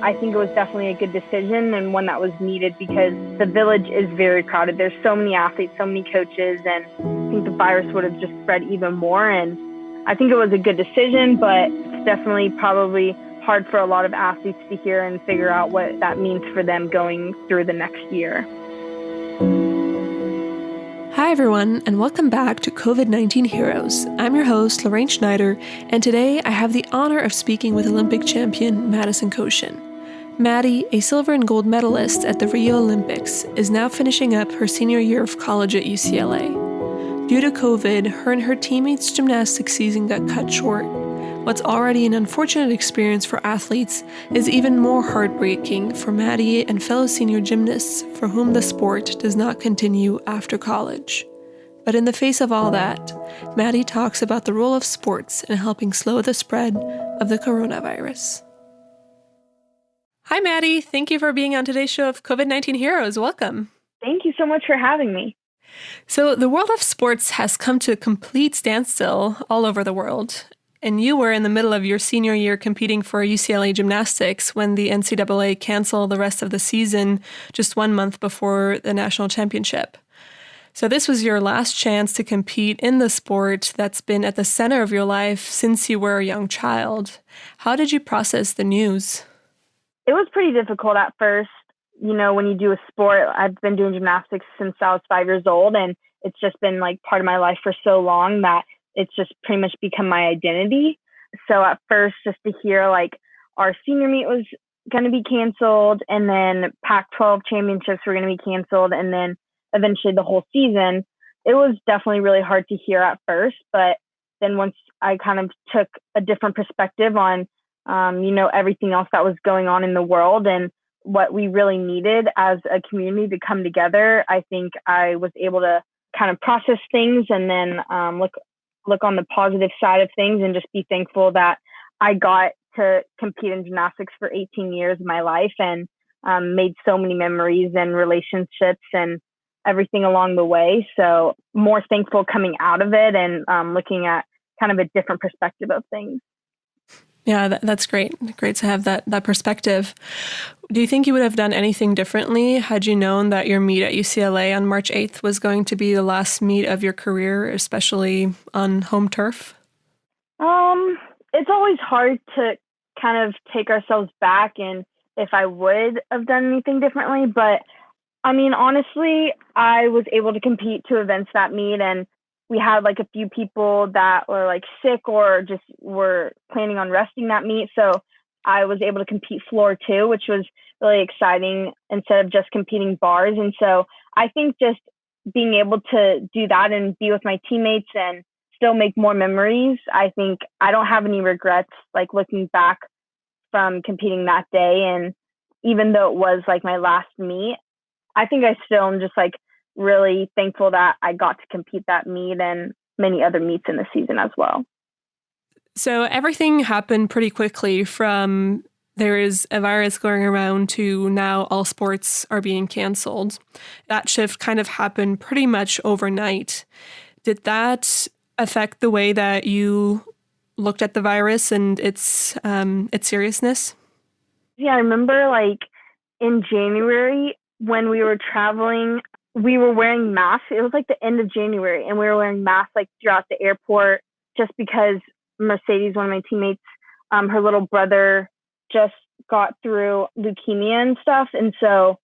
I think it was definitely a good decision and one that was needed because the village is very crowded. There's so many athletes, so many coaches, and I think the virus would have just spread even more. And I think it was a good decision, but it's definitely probably hard for a lot of athletes to hear and figure out what that means for them going through the next year. Hi everyone, and welcome back to COVID-19 Heroes. I'm your host, Lorraine Schneider, and today I have the honor of speaking with Olympic champion Madison Kocian. Maddie, a silver and gold medalist at the Rio Olympics, is now finishing up her senior year of college at UCLA. Due to COVID, her and her teammates' gymnastics season got cut short. What's already an unfortunate experience for athletes is even more heartbreaking for Maddie and fellow senior gymnasts for whom the sport does not continue after college. But in the face of all that, Maddie talks about the role of sports in helping slow the spread of the coronavirus. Hi, Maddie. Thank you for being on today's show of COVID-19 Heroes. Welcome. Thank you so much for having me. So the world of sports has come to a complete standstill all over the world. And you were in the middle of your senior year competing for UCLA gymnastics when the NCAA canceled the rest of the season just 1 month before the national championship. So this was your last chance to compete in the sport that's been at the center of your life since you were a young child. How did you process the news? It was pretty difficult at first. You know, when you do a sport, I've been doing gymnastics since I was 5 years old, and it's just been like part of my life for so long that it's just pretty much become my identity. So at first, just to hear like our senior meet was going to be canceled, and then Pac-12 championships were going to be canceled, and then eventually the whole season, it was definitely really hard to hear at first. But then once I kind of took a different perspective on, everything else that was going on in the world and what we really needed as a community to come together, I think I was able to kind of process things and then look on the positive side of things and just be thankful that I got to compete in gymnastics for 18 years of my life and made so many memories and relationships and everything along the way. So more thankful coming out of it and looking at kind of a different perspective of things. Yeah, that's great. Great to have that perspective. Do you think you would have done anything differently had you known that your meet at UCLA on March 8th was going to be the last meet of your career, especially on home turf? It's always hard to kind of take ourselves back and if I would have done anything differently. But I mean, honestly, I was able to compete 2 events that meet, and we had like a few people that were like sick or just were planning on resting that meet. So I was able to compete floor too, which was really exciting instead of just competing bars. And so I think just being able to do that and be with my teammates and still make more memories, I think I don't have any regrets, like looking back from competing that day. And even though it was like my last meet, I think I still am just like really thankful that I got to compete that meet and many other meets in the season as well. So everything happened pretty quickly from there is a virus going around to now all sports are being canceled. That shift kind of happened pretty much overnight. Did that affect the way that you looked at the virus and its seriousness? Yeah, I remember like in January when we were traveling, we were wearing masks. It was like the end of January, and we were wearing masks like throughout the airport just because Mercedes, one of my teammates, her little brother just got through leukemia and stuff. And so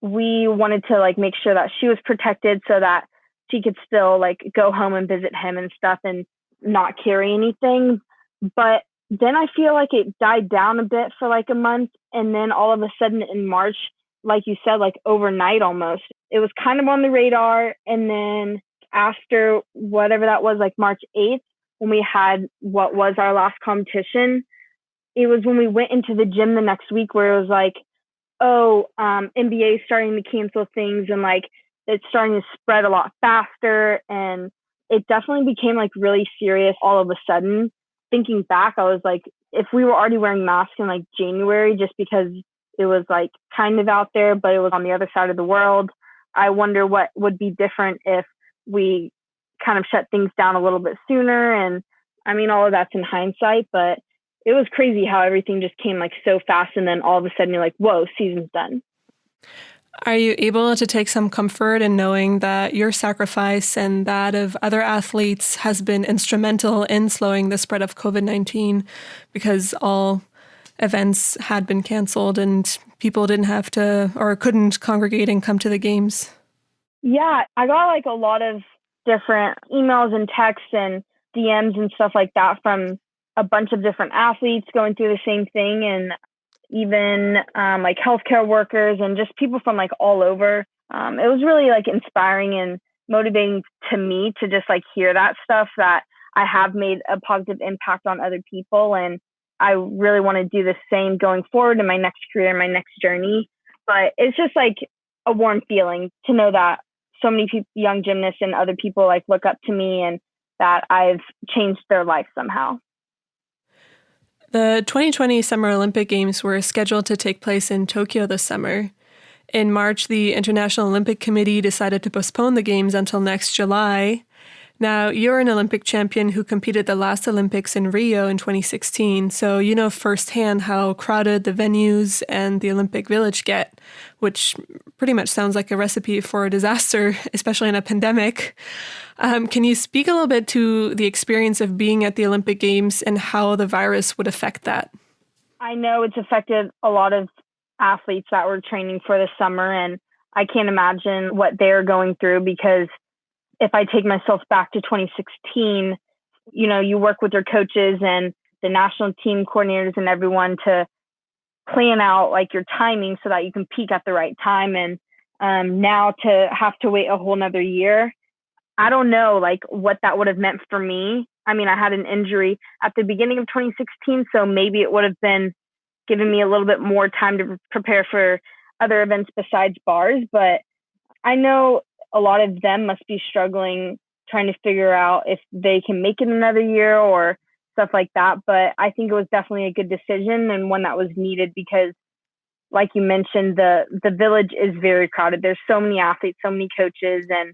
we wanted to like make sure that she was protected so that she could still like go home and visit him and stuff and not carry anything. But then I feel like it died down a bit for like a month. And then all of a sudden in March, like you said, like overnight almost, it was kind of on the radar. And then after whatever that was, like March 8th, when we had what was our last competition, it was when we went into the gym the next week where it was like, NBA is starting to cancel things and like it's starting to spread a lot faster. And it definitely became like really serious all of a sudden. Thinking back, I was like, if we were already wearing masks in like January, just because it was like kind of out there, but it was on the other side of the world, I wonder what would be different if we kind of shut things down a little bit sooner. And I mean, all of that's in hindsight, but it was crazy how everything just came like so fast. And then all of a sudden you're like, whoa, season's done. Are you able to take some comfort in knowing that your sacrifice and that of other athletes has been instrumental in slowing the spread of COVID-19 because all events had been canceled and people didn't have to or couldn't congregate and come to the games? Yeah, I got like a lot of different emails and texts and DMs and stuff like that from a bunch of different athletes going through the same thing, and even like healthcare workers and just people from like all over. It was really like inspiring and motivating to me to just like hear that stuff, that I have made a positive impact on other people. And I really want to do the same going forward in my next career, my next journey. But it's just like a warm feeling to know that so many young gymnasts and other people like look up to me and that I've changed their life somehow. The 2020 Summer Olympic Games were scheduled to take place in Tokyo this summer. In March, the International Olympic Committee decided to postpone the Games until next July. Now, you're an Olympic champion who competed the last Olympics in Rio in 2016, so you know firsthand how crowded the venues and the Olympic Village get, which pretty much sounds like a recipe for a disaster, especially in a pandemic. Can you speak a little bit to the experience of being at the Olympic Games and how the virus would affect that? I know it's affected a lot of athletes that were training for the summer, and I can't imagine what they're going through, because if I take myself back to 2016, you know, you work with your coaches and the national team coordinators and everyone to plan out like your timing so that you can peak at the right time. And now to have to wait a whole nother year, I don't know like what that would have meant for me. I mean, I had an injury at the beginning of 2016, so maybe it would have been giving me a little bit more time to prepare for other events besides bars. But I know a lot of them must be struggling trying to figure out if they can make it another year or stuff like that. But I think it was definitely a good decision and one that was needed, because like you mentioned, the village is very crowded. There's so many athletes, so many coaches, and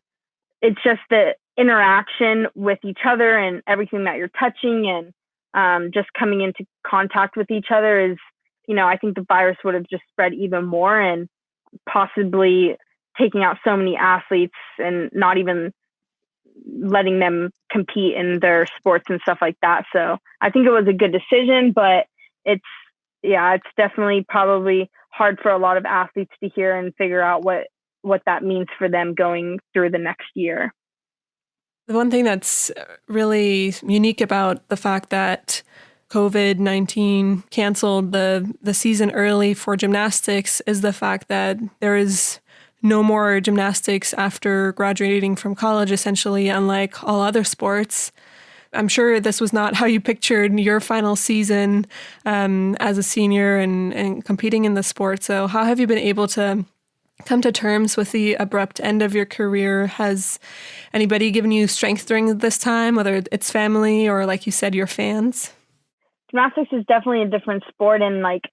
it's just the interaction with each other and everything that you're touching and just coming into contact with each other is, you know, I think the virus would have just spread even more and possibly taking out so many athletes and not even letting them compete in their sports and stuff like that. So I think it was a good decision, but it's definitely probably hard for a lot of athletes to hear and figure out what that means for them going through the next year. The one thing that's really unique about the fact that COVID-19 canceled the season early for gymnastics is the fact that there is no more gymnastics after graduating from college, essentially, unlike all other sports. I'm sure this was not how you pictured your final season as a senior and competing in the sport. So how have you been able to come to terms with the abrupt end of your career? Has anybody given you strength during this time, whether it's family or, like you said, your fans? Gymnastics is definitely a different sport, and like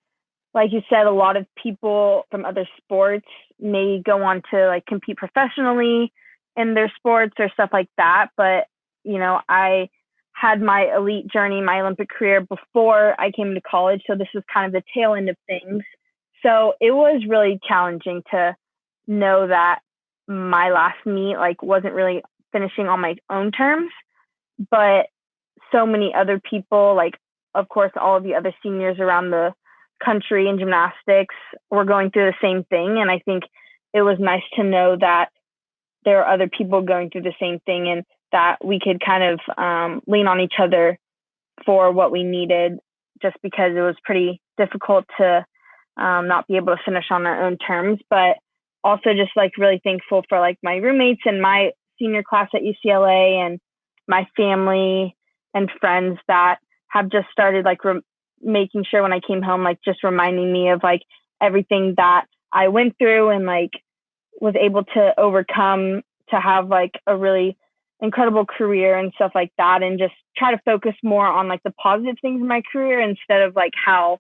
you said, a lot of people from other sports may go on to like compete professionally in their sports or stuff like that. But, you know, I had my elite journey, my Olympic career before I came to college. So this was kind of the tail end of things. So it was really challenging to know that my last meet like wasn't really finishing on my own terms, but so many other people, like of course all of the other seniors around the country in gymnastics, were going through the same thing. And I think it was nice to know that there are other people going through the same thing and that we could kind of lean on each other for what we needed, just because it was pretty difficult to not be able to finish on our own terms. But also just like really thankful for like my roommates and my senior class at UCLA and my family and friends that have just started like making sure when I came home, like just reminding me of like everything that I went through and like was able to overcome to have like a really incredible career and stuff like that, and just try to focus more on like the positive things in my career instead of like how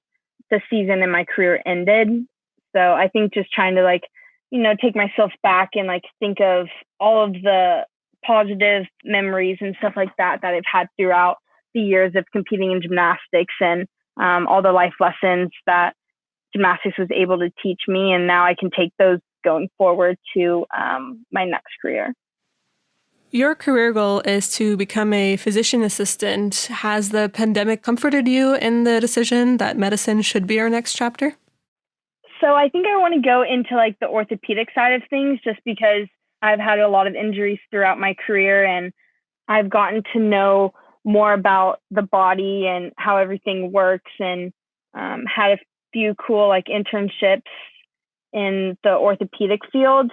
the season in my career ended. So I think just trying to like, you know, take myself back and like think of all of the positive memories and stuff like that that I've had throughout the years of competing in gymnastics, and all the life lessons that gymnastics was able to teach me. And now I can take those going forward to my next career. Your career goal is to become a physician assistant. Has the pandemic comforted you in the decision that medicine should be our next chapter? So I think I want to go into like the orthopedic side of things, just because I've had a lot of injuries throughout my career, and I've gotten to know more about the body and how everything works, and had a few cool like internships in the orthopedic field.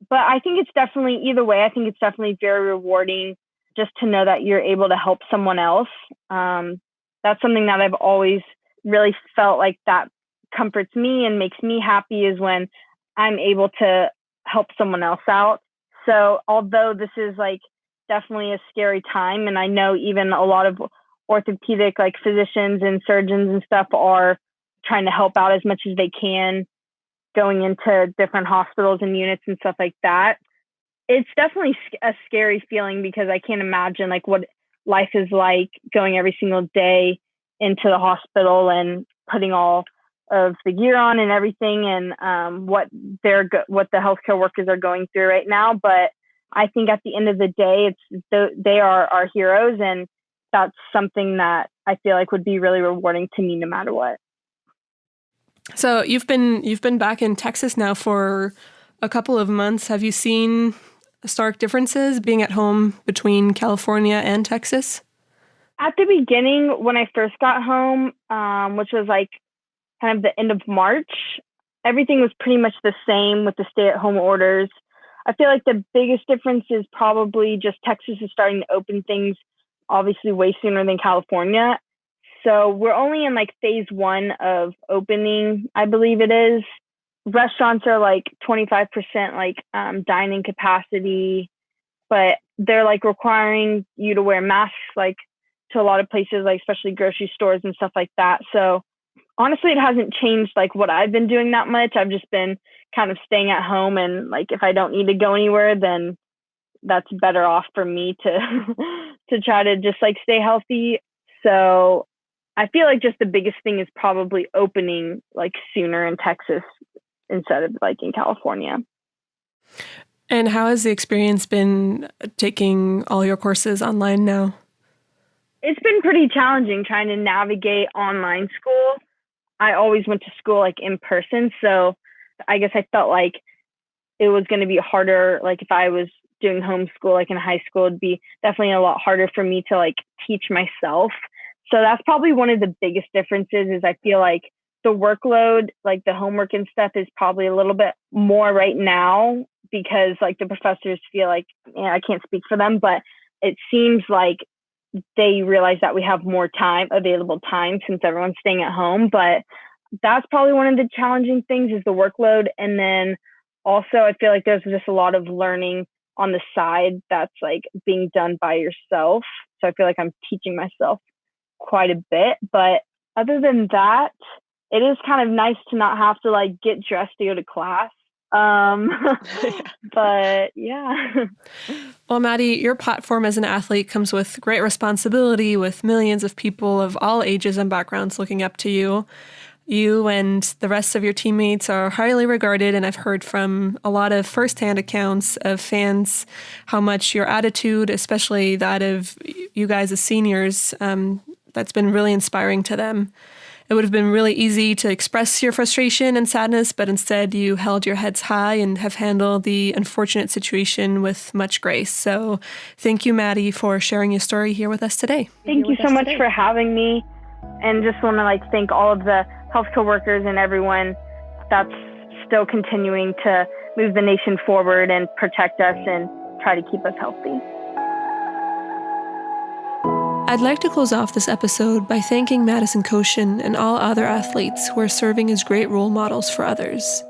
But I think it's definitely, either way, I think it's definitely very rewarding just to know that you're able to help someone else. That's something that I've always really felt like that comforts me and makes me happy, is when I'm able to help someone else out. So although this is like definitely a scary time, and I know even a lot of orthopedic like physicians and surgeons and stuff are trying to help out as much as they can, going into different hospitals and units and stuff like that, it's definitely a scary feeling, because I can't imagine like what life is like going every single day into the hospital and putting all of the gear on and everything, and what the healthcare workers are going through right now. But I think at the end of the day, they are our heroes, and that's something that I feel like would be really rewarding to me no matter what. So you've been back in Texas now for a couple of months. Have you seen stark differences being at home between California and Texas? At the beginning, when I first got home, which was like kind of the end of March, everything was pretty much the same with the stay-at-home orders. I feel like the biggest difference is probably just Texas is starting to open things obviously way sooner than California. So we're only in like phase 1 of opening, I believe it is. Restaurants are like 25% like dining capacity, but they're like requiring you to wear masks like to a lot of places, like especially grocery stores and stuff like that. So honestly, it hasn't changed like what I've been doing that much. I've just been kind of staying at home, and like if I don't need to go anywhere, then that's better off for me to try to just like stay healthy. So I feel like just the biggest thing is probably opening like sooner in Texas instead of like in California. And how has the experience been taking all your courses online now? It's been pretty challenging trying to navigate online school. I always went to school like in person, so I guess I felt like it was going to be harder. Like if I was doing homeschool like in high school, it'd be definitely a lot harder for me to like teach myself. So that's probably one of the biggest differences, is I feel like the workload, like the homework and stuff, is probably a little bit more right now, because like the professors feel like, I can't speak for them, but it seems like they realize that we have more available time since everyone's staying at home. But that's probably one of the challenging things, is the workload. And then also I feel like there's just a lot of learning on the side that's like being done by yourself. So I feel like I'm teaching myself quite a bit. But other than that, it is kind of nice to not have to like get dressed to go to class. But yeah. Well, Maddie, your platform as an athlete comes with great responsibility, with millions of people of all ages and backgrounds looking up to you. You and the rest of your teammates are highly regarded, and I've heard from a lot of firsthand accounts of fans how much your attitude, especially that of you guys as seniors, that's been really inspiring to them. It would have been really easy to express your frustration and sadness, but instead you held your heads high and have handled the unfortunate situation with much grace. So thank you, Maddie, for sharing your story here with us today. Thank you so much for having me. And just want to like thank all of the healthcare workers and everyone that's still continuing to move the nation forward and protect us and try to keep us healthy. I'd like to close off this episode by thanking Madison Kocian and all other athletes who are serving as great role models for others.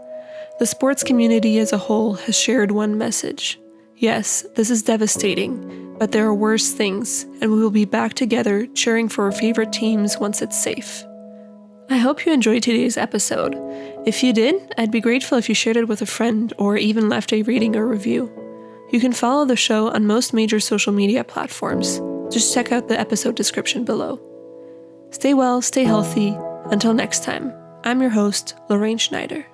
The sports community as a whole has shared one message. Yes, this is devastating, but there are worse things, and we will be back together cheering for our favorite teams once it's safe. I hope you enjoyed today's episode. If you did, I'd be grateful if you shared it with a friend or even left a rating or review. You can follow the show on most major social media platforms. Just check out the episode description below. Stay well, stay healthy. Until next time, I'm your host, Lorraine Schneider.